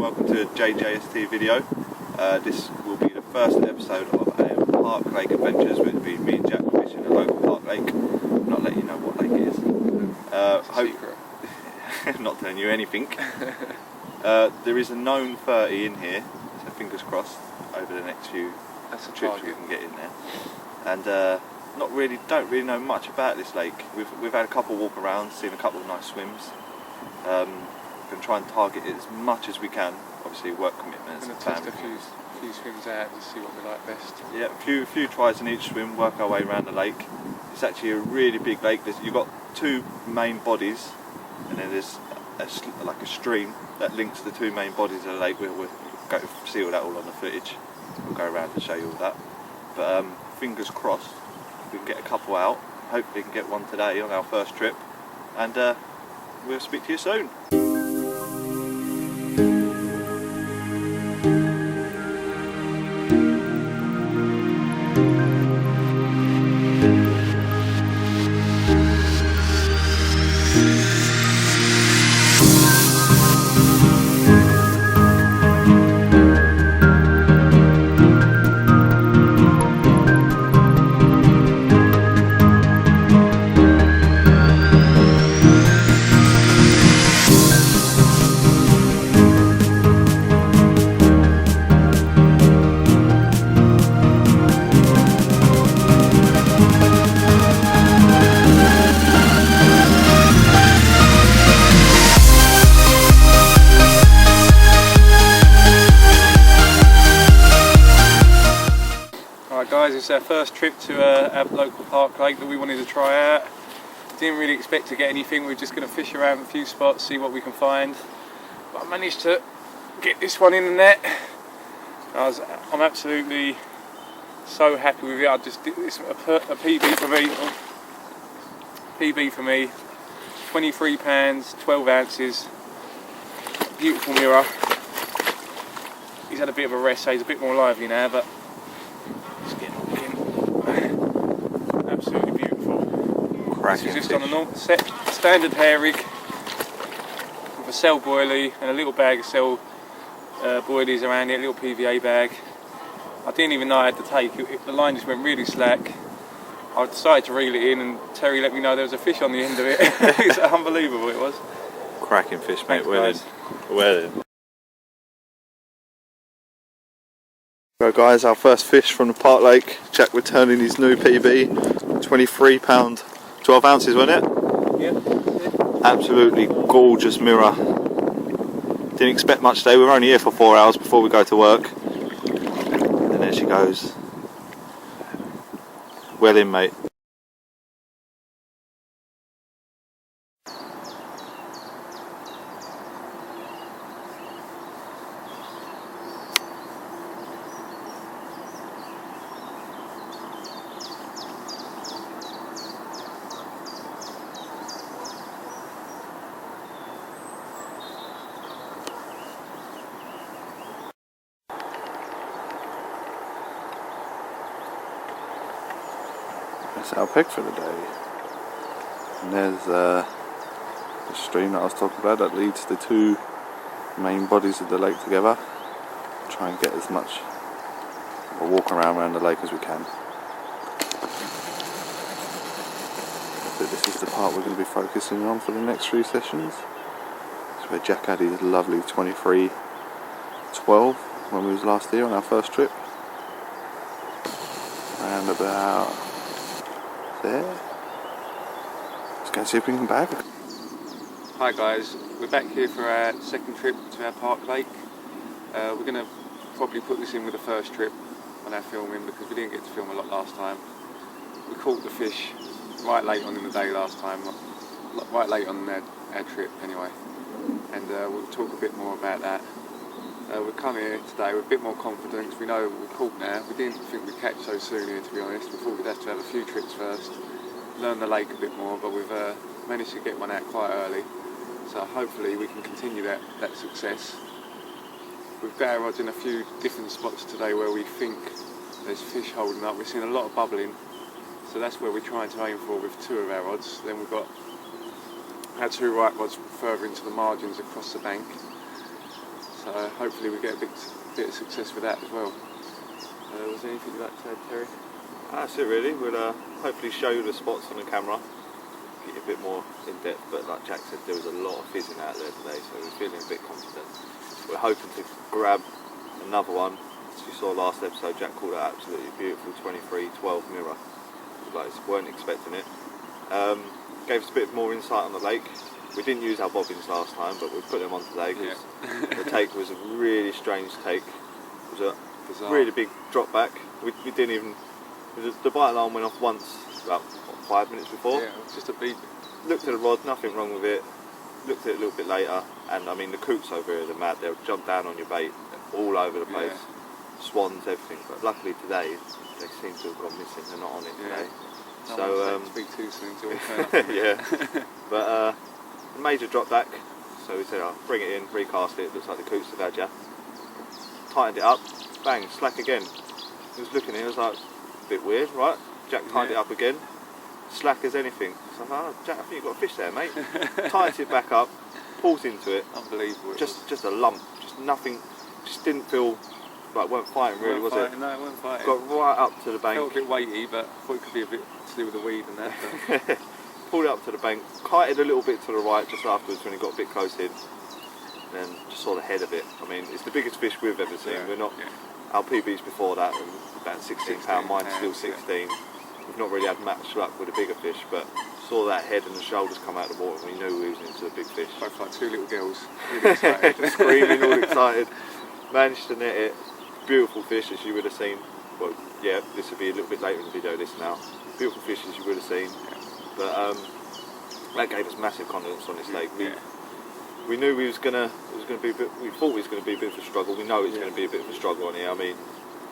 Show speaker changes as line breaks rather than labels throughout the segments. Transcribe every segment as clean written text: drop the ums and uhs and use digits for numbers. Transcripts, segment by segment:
welcome to a JJST video. This will be the first episode of a Park Lake Adventures with me and Jack fishing a local park lake. I'm not letting you know what lake it is.
Secret.
Not telling you anything. There is a known 30 in here, so fingers crossed over the next few trips we can get in there. And don't really know much about this lake. We've had a couple walk around, seen a couple of nice swims. We're going to try and target it as much as we can. Obviously, work commitments.
We're going to test a few swims out and see what we like best.
Yeah, a few tries in each swim. Work our way around the lake. It's actually a really big lake. You've got two main bodies, and then there's like a stream that links the two main bodies of the lake. We'll go see all that all on the footage. We'll go around and show you all that. But fingers crossed, we can get a couple out. Hopefully, we can get one today on our first trip, and we'll speak to you soon.
Guys, it's our first trip to our local park lake that we wanted to try out. Didn't really expect to get anything. We're just going to fish around a few spots, see what we can find. But I managed to get this one in the net. I'm absolutely so happy with it. It's a PB for me. PB for me. 23 pounds, 12 ounces. Beautiful mirror. He's had a bit of a rest, so he's a bit more lively now, but this is just on a standard hair rig with a cell boilie and a little bag of cell boilies around it, a little PVA bag. I didn't even know I had to take it. The line just went really slack. I decided to reel it in, and Terry let me know there was a fish on the end of it. It's unbelievable, it was.
Cracking fish, mate.
Thanks,
well in. So guys, our first fish from the park lake. Jack returning his new PB, 23 pound. 12 ounces, wasn't it?
Yeah.
Absolutely gorgeous mirror. Didn't expect much today. We were only here for 4 hours before we go to work. And there she goes. Well in, mate. That's our pick for the day. And there's the stream that I was talking about that leads the two main bodies of the lake together. Try and get as much of a walk around the lake as we can. But this is the part we're going to be focusing on for the next few sessions. It's where Jack had his lovely 23.12 when we was last here on our first trip. Around about there. Let's go and see if we can bag it.
Hi guys, we're back here for our second trip to our park lake. We're going to probably put this in with the first trip on our filming because we didn't get to film a lot last time. We caught the fish right late on in the day last time, right late on our trip anyway, and we'll talk a bit more about that. We've come here today with a bit more confidence. We know we're caught now. We didn't think we'd catch so soon here, to be honest. We thought we'd have to have a few trips first, learn the lake a bit more, but we've managed to get one out quite early. So hopefully we can continue that success. We've got our rods in a few different spots today where we think there's fish holding up. We've seen a lot of bubbling, so that's where we're trying to aim for with two of our rods. Then we've got our two right rods further into the margins across the bank. So hopefully we get a bit of success with that as well.
Was there anything you'd like to add, Terry? That's it really. We'll hopefully show you the spots on the camera, get you a bit more in depth, but like Jack said, there was a lot of fizzing out there today, so we're feeling a bit confident. We're hoping to grab another one. As you saw last episode, Jack called it absolutely beautiful 23-12 mirror. You guys weren't expecting it. Gave us a bit more insight on the lake. We didn't use our bobbins last time, but we put them on today because the take was a really strange take. It was a bizarre, really big drop back. We didn't even. The bite alarm went off once about 5 minutes before.
Yeah, just a beep.
Looked at the rod, nothing wrong with it. Looked at it a little bit later, and I mean the coots over here, they're mad. They'll jump down on your bait all over the place. Swans, everything. But luckily today, they seem to have gone missing. They're not on it today.
No
So
speak too soon to all turn up.
yeah. But a major drop back. So we said, I'll bring it in, recast it. Looks like the coots have had ya. Tightened it up. Bang, slack again. He was looking at it, he was like, a bit weird, right? Jack tightened it up again. Slack as anything. So I thought, oh, Jack, I think you've got a fish there, mate. Tightens it back up, pulls into it.
Unbelievable.
Just a lump. Just nothing. Just didn't feel like weren't fighting really, was it?
No, it weren't fighting.
Got right up to the bank.
Felt a bit weighty, but I thought it could be a bit to do with the weed and that. But
pulled it up to the bank, kited a little bit to the right just afterwards when he got a bit close in. Then just saw the head of it. I mean, it's the biggest fish we've ever seen. We're not. Our PB's before that, and about 16 pound. Mine's still 16. We've not really had much luck with the bigger fish, but saw that head and the shoulders come out of the water, and we knew we was into a big fish.
Both like two little girls, really excited.
Screaming, all excited. Managed to net it. Beautiful fish, as you would have seen. Well, yeah, this would be a little bit later in the video. This now. Beautiful fish, as you would have seen. But that gave us massive confidence on this lake. We knew we thought it was going to be a bit of a struggle. We know it's going to be a bit of a struggle on here. I mean,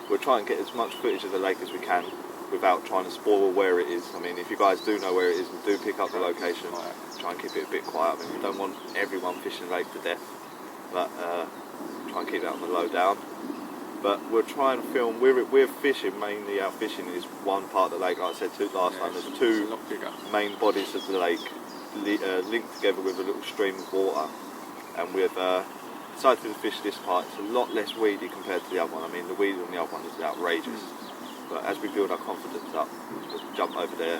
we'll try and get as much footage of the lake as we can without trying to spoil where it is. I mean, if you guys do know where it is and do pick up the location, try and keep it a bit quiet. I mean, we don't want everyone fishing the lake to death, but try and keep that on the low down. But we're trying to film. We're fishing mainly. Our fishing is one part of the lake. Like I said last time, there's two main bodies of the lake linked together with a little stream of water, and we've decided to fish this part. It's a lot less weedy compared to the other one. I mean, the weed on the other one is outrageous. But as we build our confidence up, we'll jump over there,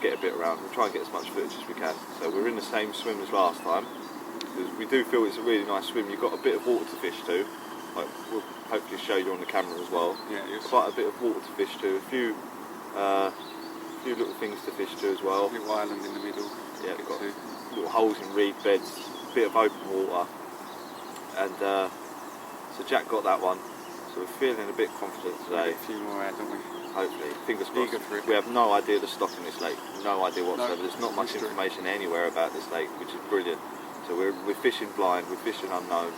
get a bit around, we'll try and get as much footage as we can. So we're in the same swim as last time, because we do feel it's a really nice swim. You've got a bit of water to fish too. Like, we'll hopefully show you on the camera as well. Yeah, quite a bit of water to fish too. A few little things to fish too as well.
A little island in the middle.
Yeah, we've got little holes in reed beds, a bit of open water, and so Jack got that one. So we're feeling a bit confident today.
A few more out, don't we?
Hopefully, fingers crossed. We have no idea the stock in this lake. No idea whatsoever. There's not much information anywhere about this lake, which is brilliant. So we're fishing blind. We're fishing unknown.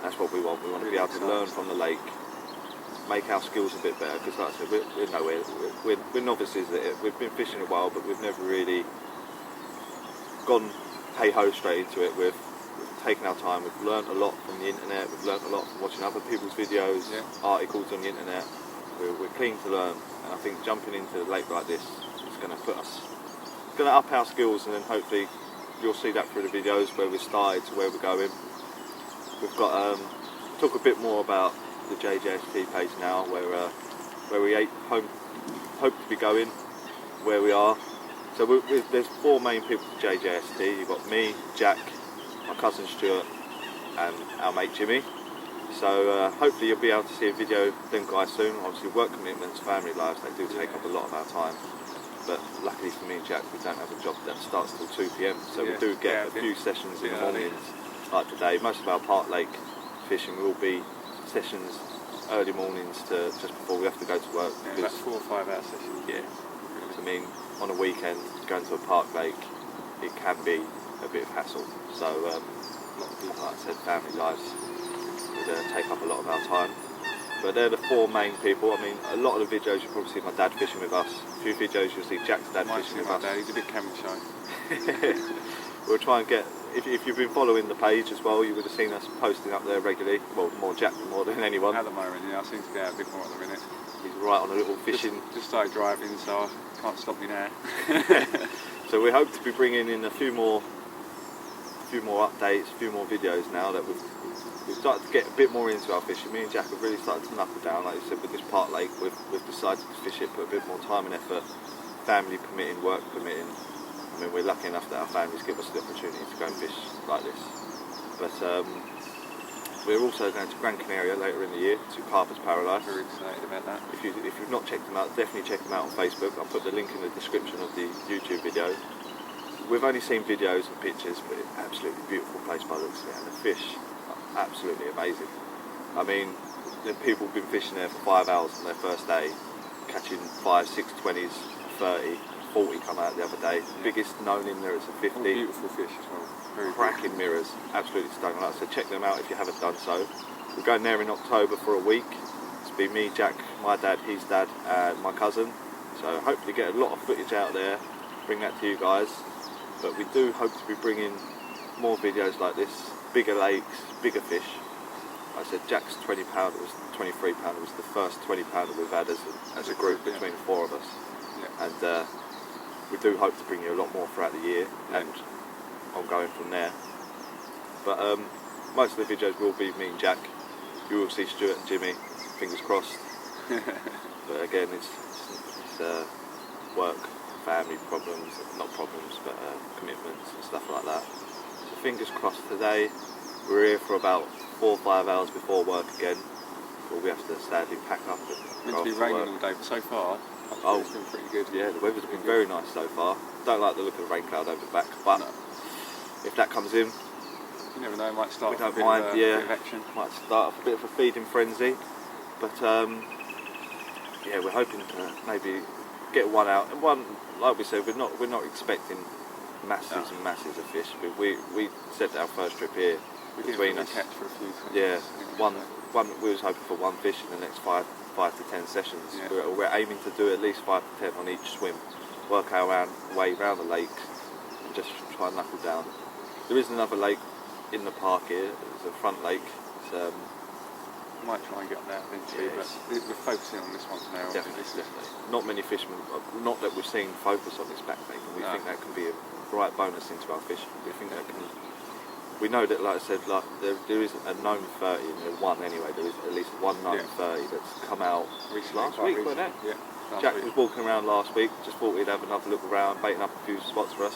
That's what we want. We want to be able to learn from the lake, make our skills a bit better. Because like I said, we're nowhere. We're novices at it. We've been fishing a while, but we've never really gone hey-ho straight into it. We've taken our time. We've learnt a lot from the internet. We've learnt a lot from watching other people's videos, articles on the internet. We're keen to learn, and I think jumping into a lake like this is going to up our skills, and then hopefully you'll see that through the videos where we started to where we're going. We've got talk a bit more about the JJST page now, where we hope to be going, where we are. So there's four main people to JJST. You've got me, Jack, my cousin Stuart, and our mate Jimmy. So hopefully you'll be able to see a video of them guys soon. Obviously work commitments, family lives, they do take up a lot of our time. But luckily for me and Jack, we don't have a job that starts till 2 PM. So we do get a few sessions in the mornings, like today. Most of our park lake fishing will be sessions early mornings to just before we have to go to work.
Yeah, about 4 or 5 hour sessions.
Yeah. I mean, on a weekend, going to a park lake, it can be a bit of hassle. So, like I said, family lives would take up a lot of our time. But they're the four main people. I mean, a lot of the videos you'll probably see my dad fishing with us. A few videos you'll see Jack's dad fishing with us.
Dad, he's a bit camera shy.
We'll try and get, if you've been following the page as well, you would have seen us posting up there regularly. Well, more Jack more than anyone.
At the moment, yeah, I seem to get out a bit more at the minute.
He's right on a little fishing.
Just started driving, so I can't stop me now.
So we hope to be bringing in a few more few more updates, a few more videos now that we've started to get a bit more into our fishing. Me and Jack have really started to knuckle down, like you said, with this park lake. We've decided to fish it, put a bit more time and effort, family permitting, work permitting. I mean, we're lucky enough that our families give us the opportunity to go and fish like this. But we're also going to Gran Canaria later in the year to Carver's Paradise.
Very excited about that.
If you've not checked them out, definitely check them out on Facebook. I'll put the link in the description of the YouTube video. We've only seen videos and pictures, but it's an absolutely beautiful place by the looks of it, and the fish are absolutely amazing. I mean, the people have been fishing there for 5 hours on their first day, catching 5, 6, 20s, 30, 40 come out the other day. The biggest known in there is a 50.
All beautiful fish as well. Very
cracking
beautiful.
mirrors, absolutely stunning. Like I said, check them out if you haven't done so. We're going there in October for a week. It's be me, Jack, my dad, his dad, and my cousin. So hopefully get a lot of footage out there, bring that to you guys. But we do hope to be bringing more videos like this, bigger lakes, bigger fish. Like I said, Jack's 20 pounder was 23 pounder was the first 20 pounder we've had as a group between the four of us.
Yeah.
And we do hope to bring you a lot more throughout the year and ongoing from there. But most of the videos will be me and Jack. You will see Stuart and Jimmy, fingers crossed. But again, it's work, family problems, not problems, but commitments and stuff like that. So fingers crossed today. We're here for about 4 or 5 hours before work again. But we have to sadly pack up and
Meant
go
to be
off to
raining
work.
all day, but so far, it's been pretty good.
Yeah, the weather's been very nice so far. Don't like the look of the rain cloud over the back, but if that comes in,
you never know, might start
we
off
don't
a
mind.
bit of action.
Might start off a bit of a feeding frenzy, but yeah, we're hoping to maybe get one out. And one, like we said, we're not expecting masses and masses of fish. We set our first trip here
We did
between
really
us.
catch for a few things.
Yeah, one. We was hoping for one fish in the next 5 to 10 sessions.
Yeah.
We're aiming to do at least 5 to 10 on each swim. Work our way around the lake and just try and knuckle down. There is another lake in the park here. It's a front lake. It's,
Might try and get that eventually,
Yeah,
but we're focusing on this one for now.
definitely. Not many fishermen, not that we've seen focus on this back lake, and we think that can be a bright bonus into our fishing. We think that can. We know that, like I said, like there is a known 30, and there's one anyway. There is at least one known 30 that's come out
Recently,
last
quite
week, wasn't it?
recently. Yeah.
Jack was walking around last week, just thought he'd have another look around, baiting up a few spots for us.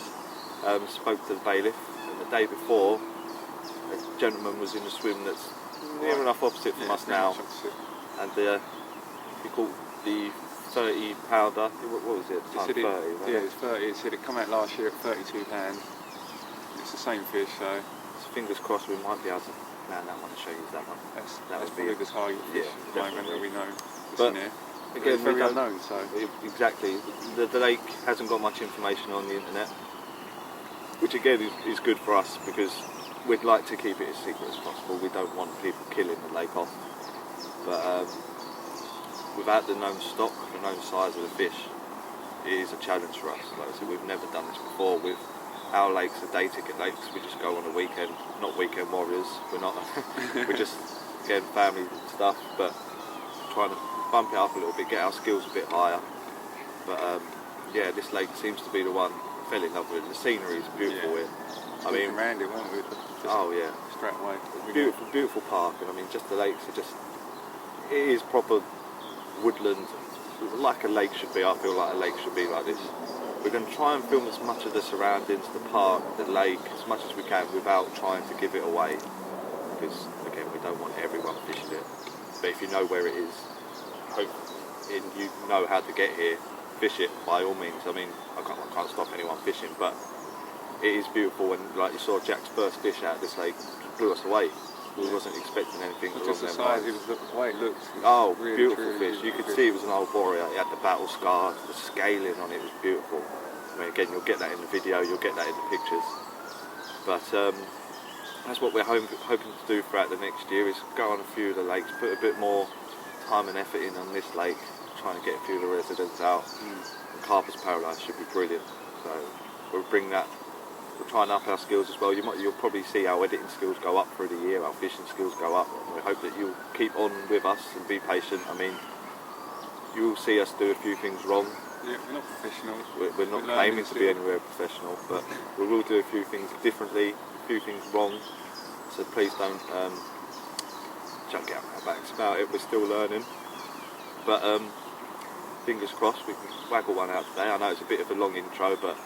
Spoke to the bailiff, and the day before, a gentleman was in a swim that's near enough opposite from us now, and he caught the 30 pounder. What was it? Time 30,
yeah, it's 30. It said it come out last year at 32 pound. It's the same fish, so
fingers crossed we might be able to land that one and show you that one.
that's
would be
probably the target fish
yeah,
at the moment that we know.
But
in there.
again,
it's very
we don't-
unknown, so
Exactly. The lake hasn't got much information on the internet, which again is good for us because we'd like to keep it as secret as possible. We don't want people killing the lake off. But without the known stock, the known size of the fish, it is a challenge for us. Like I said, we've never done this before. With our lakes are day ticket lakes. We just go on a weekend, not weekend warriors. We're not. We're just again family stuff, but trying to bump it up a little bit, get our skills a bit higher. But yeah, this lake seems to be the one. I fell in love with it. The scenery is beautiful here. I mean,
around it, won't we?
oh yeah,
Straight away.
beautiful park, and I mean, just the lakes are just. It is proper woodland, like a lake should be. I feel like a lake should be like this. We're going to try and film as much of the surroundings, the park, the lake, as much as we can without trying to give it away. Because again, we don't want everyone fishing it. But if you know where it is, and you know how to get here, fish it by all means. I mean, I can't stop anyone fishing, but it is beautiful. And like you saw, Jack's first fish out of this lake blew us away. We wasn't expecting anything along
Just the
them
size,
lines.
it was the way it looked.
Oh,
really,
beautiful
truly
fish. You
beautiful
could
fish.
see it was an old warrior. It had the battle scars, the scaling on it was beautiful. I mean, again, you'll get that in the video, you'll get that in the pictures. But that's what we're hoping to do throughout the next year, is go on a few of the lakes, put a bit more time and effort in on this lake, trying to get a few of the residents out. And Carver's Paradise should be brilliant. So we'll bring that. We'll try and up our skills as well. You'll probably see our editing skills go up through the year, our fishing skills go up. We hope that you'll keep on with us and be patient. I mean, you'll see us do a few things wrong.
Yeah, we're not professional.
We're not claiming to be anywhere professional, but we will do a few things differently, a few things wrong, so please don't chuck it out our backs about it. We're still learning, but fingers crossed we can waggle one out today. I know it's a bit of a long intro, but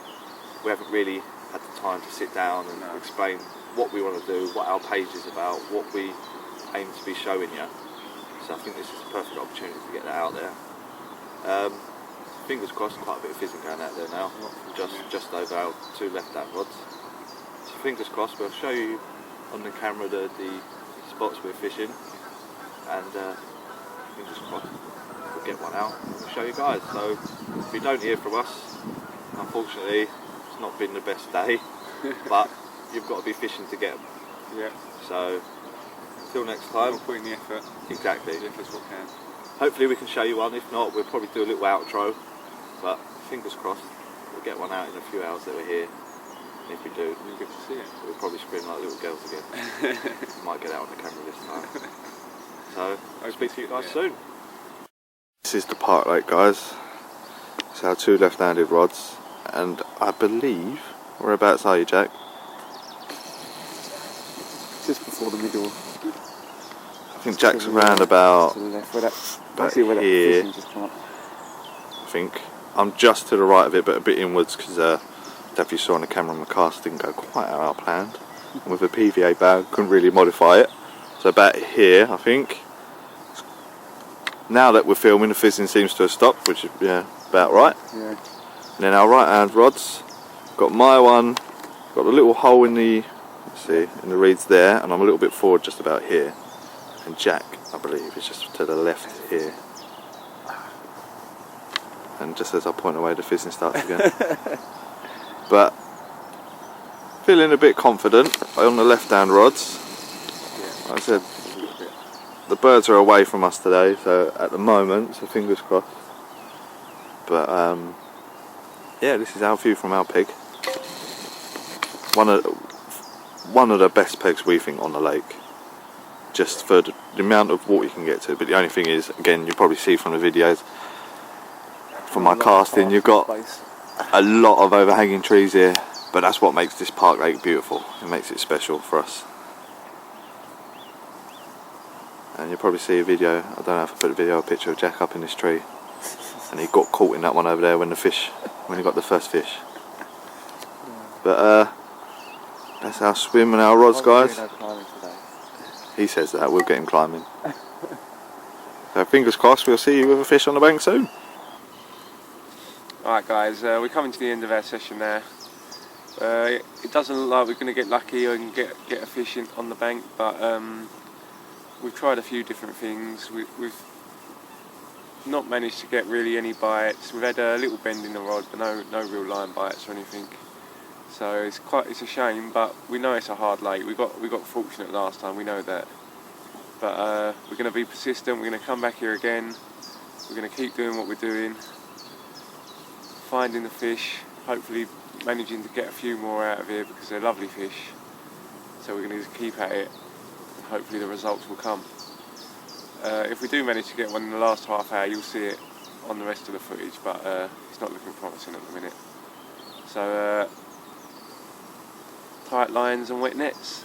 we haven't really had the time to sit down and explain what we want to do, what our page is about, what we aim to be showing you. So I think this is a perfect opportunity to get that out there. Fingers crossed, quite a bit of fizzing going out there now, just over our 2 left-hand rods. So fingers crossed, we'll show you on the camera the spots we're fishing, and fingers crossed we'll get one out and we'll show you guys. So if you don't hear from us, unfortunately it's not been the best day, but you've got to be fishing to get them.
Yeah.
So until next time,
we'll put in the effort.
Exactly.
The effort's what can.
Hopefully we can show you one. If not, we'll probably do a little outro. But fingers crossed, we'll get one out in a few hours that we're here. And if we do,
you'll get to see it.
We'll probably scream like little girls again. Might get out on the camera this time. So I'll speak to you guys soon. This is the Park Lake, guys. It's our 2 left-handed rods, and I believe whereabouts are you, Jack?
Just before the middle.
I think Jack's around about
to the left, where
here.
That just come up.
I think I'm just to the right of it, but a bit inwards, because if you saw on the camera, my cast didn't go quite how I planned. And with a PVA bag, couldn't really modify it. So about here, I think. Now that we're filming, the fizzing seems to have stopped, which is about right.
Yeah.
And then our right hand rods, got my one, got a little hole in the, in the reeds there, and I'm a little bit forward just about here. And Jack, I believe, is just to the left here. And just as I point away, the fizzing starts again. But feeling a bit confident on the left-hand rods. Yeah. Like I said, the birds are away from us today, so at the moment, so fingers crossed. But yeah, this is our view from our peg. One of the best pegs we think on the lake, just for the amount of water you can get to. But the only thing is, again, you probably see from the videos, from my casting, you've got a lot of overhanging trees here, but that's what makes this Park Lake beautiful. It makes it special for us. And you'll probably see a video, I don't know if I put a picture of Jack up in this tree, and he got caught in that one over there when he got the first fish. But that's our swim and our rods, guys. He says that, we'll get him climbing. So fingers crossed, we'll see you with a fish on the bank soon.
Alright guys, we're coming to the end of our session now. It doesn't look like we're going to get lucky and get a fish on the bank, but we've tried a few different things. We've not managed to get really any bites. We've had a little bend in the rod, but no real line bites or anything. So it's a shame, but we know it's a hard lake. We got fortunate last time, we know that. But we're going to be persistent. We're going to come back here again. We're going to keep doing what we're doing, finding the fish, hopefully managing to get a few more out of here because they're lovely fish. So we're going to just keep at it. Hopefully the results will come. If we do manage to get one in the last half hour, you'll see it on the rest of the footage, but it's not looking promising at the minute. So tight lines and wet nets.